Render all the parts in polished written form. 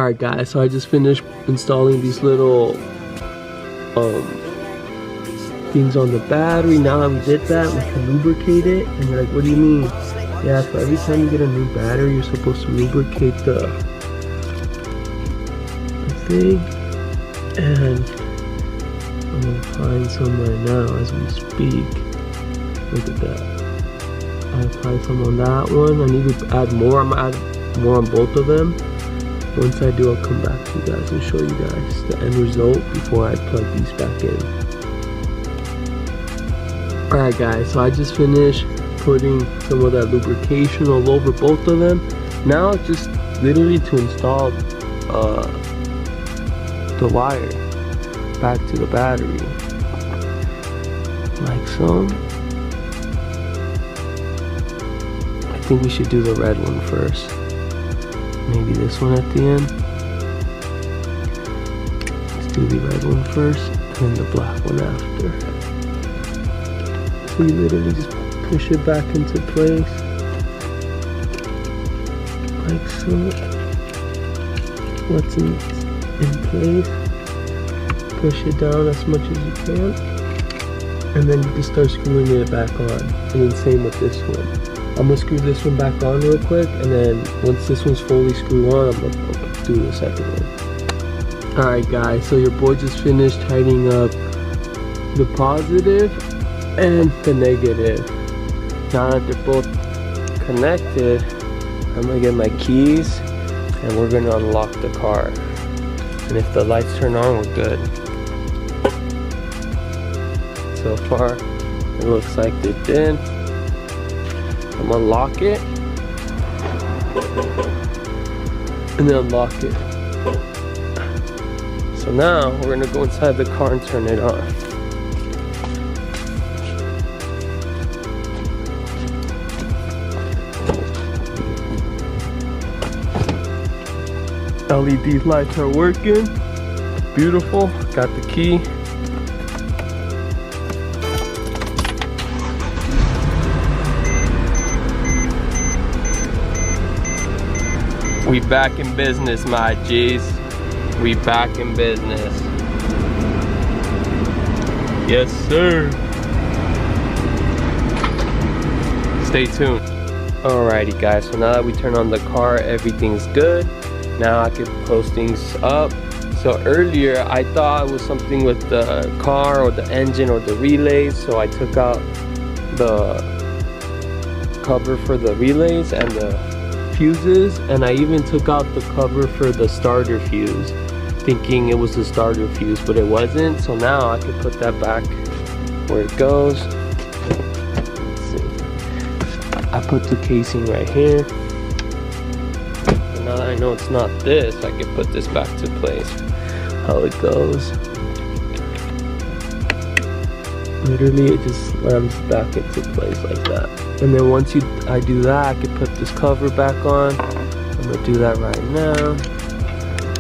Alright guys, so I just finished installing these little things on the battery. Now that we did that, we can lubricate it. And you're like, what do you mean? Yeah, so every time you get a new battery, you're supposed to lubricate the thing. And I'm applying some right now as we speak. Look at that. I applied some on that one. I need to add more. I'm gonna add more on both of them. Once I do, I'll come back to you guys and show you guys the end result before I plug these back in. Alright guys, so I just finished putting some of that lubrication all over both of them. Now it's just literally to install the wire back to the battery. Like so. I think we should do the red one first. Maybe this one at the end. Let's do the red one first and then the black one after. So you literally just push it back into place. Like so. Once in place, push it down as much as you can. And then you can start screwing it back on. And then same with this one. I'm gonna screw this one back on real quick, and then once this one's fully screwed on, I'm gonna do the second one. Alright guys, so your boy just finished tightening up the positive and the negative. Now that they're both connected, I'm gonna get my keys and we're gonna unlock the car. And if the lights turn on, we're good. So far, it looks like they did. I'm gonna lock it and then unlock it. So now we're gonna go inside the car and turn it on. LED lights are working. Beautiful. Got the key. We back in business, my G's. We back in business. Yes, sir. Stay tuned. Alrighty, guys. So now that we turn on the car, everything's good. Now I can close things up. So earlier, I thought it was something with the car or the engine or the relays. So I took out the cover for the relays and the fuses, and I even took out the cover for the starter fuse, thinking it was the starter fuse, but it wasn't. So now I can put that back where it goes. Let's see. I put the casing right here. And now that I know it's not this, I can put this back to place. How it goes. Literally, it just slams back into place like that. And then once I do that, I can put this cover back on. I'm gonna do that right now. I'm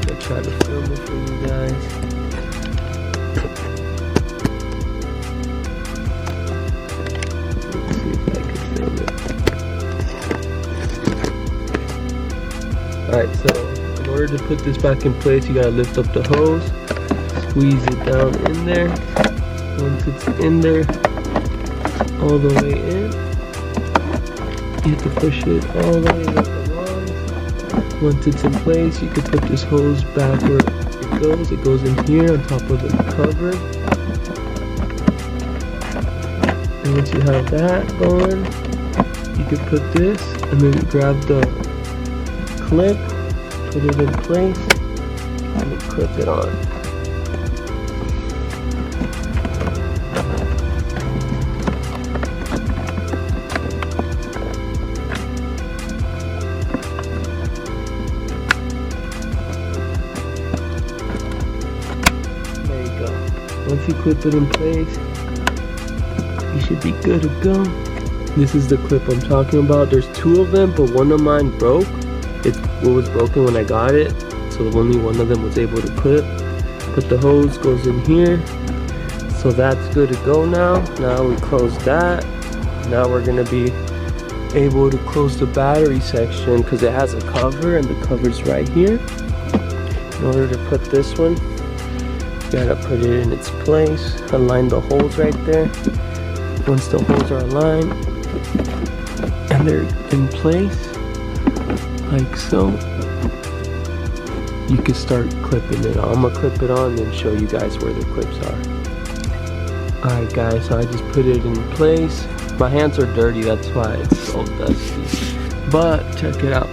gonna try to film it for you guys. Let's see if I can film it. Alright, so in order to put this back in place, you gotta lift up the hose, squeeze it down in there. Once it's in there, all the way in, you have to push it all the way up along. Once it's in place, you can put this hose back where it goes. It goes in here on top of the cover. And once you have that going, you can put this and then grab the clip, put it in place, and then clip it on. Once you clip it in place, you should be good to go. This is the clip I'm talking about. There's two of them, but one of mine broke. It was broken when I got it, so only one of them was able to clip. But the hose goes in here, so that's good to go now. Now we close that. Now we're gonna be able to close the battery section because it has a cover, and the cover's right here. In order to put this one, you gotta put it in its place, align the holes right there. Once the holes are aligned and they're in place, like so, you can start clipping it on. I'm gonna clip it on and then show you guys where the clips are. Alright guys, so I just put it in place. My hands are dirty, that's why it's so dusty. But check it out.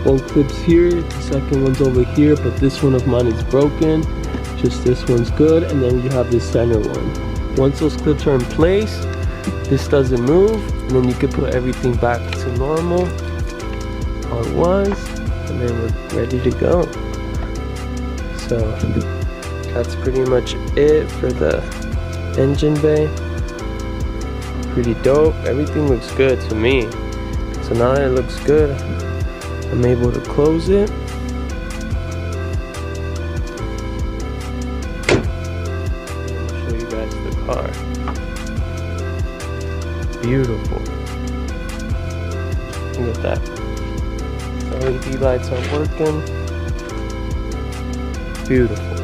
One clip's here, the second one's over here, but this one of mine is broken. Just this one's good, and then you have the center one. Once those clips are in place, this doesn't move, and then you can put everything back to normal, how it was, and then we're ready to go. So that's pretty much it for the engine bay. Pretty dope. Everything looks good to me. So now that it looks good, I'm able to close it. I'll show you guys the car. Beautiful. Look at that. The LED lights are working. Beautiful.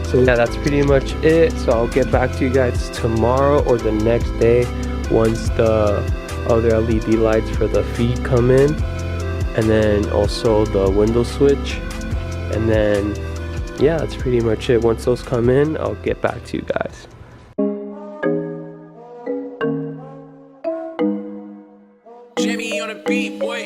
So yeah, that's pretty much it. So I'll get back to you guys tomorrow or the next day once the other LED lights for the feed come in, and then also the window switch, and then yeah, that's pretty much it. Once those come in, I'll get back to you guys. Jimmy on a beat, boy.